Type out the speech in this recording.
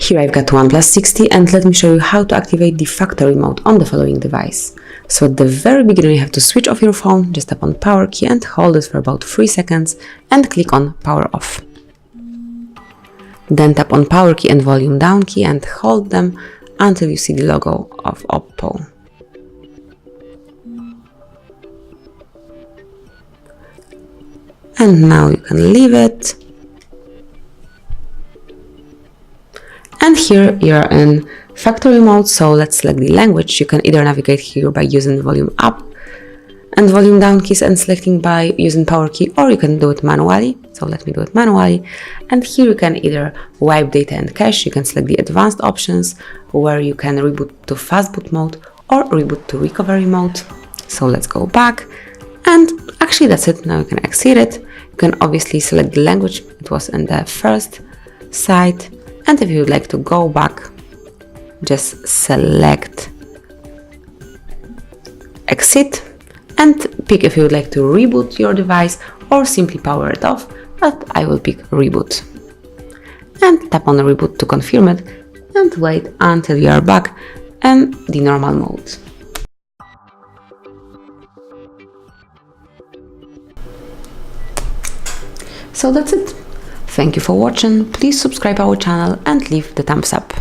Here I've got OnePlus 60 and let me show you how to activate the factory mode on the following device. So at the very beginning you have to switch off your phone, just tap on power key and hold it for about 3 seconds and click on power off. Then tap on power key and volume down key and hold them until you see the logo of Oppo. And now you can leave it. And here you're in factory mode, so let's select the language. You can either navigate here by using the volume up and volume down keys and selecting by using power key, or you can do it manually. So let me do it manually. And here you can either wipe data and cache. You can select the advanced options where you can reboot to fast boot mode or reboot to recovery mode. So let's go back. And actually that's it. Now you can exit it. You can obviously select the language. It was in the first site. And if you would like to go back, just select exit and pick if you would like to reboot your device or simply power it off, but I will pick reboot. And tap on reboot to confirm it and wait until you are back in the normal mode. So that's it. Thank you for watching, please subscribe our channel and leave the thumbs up.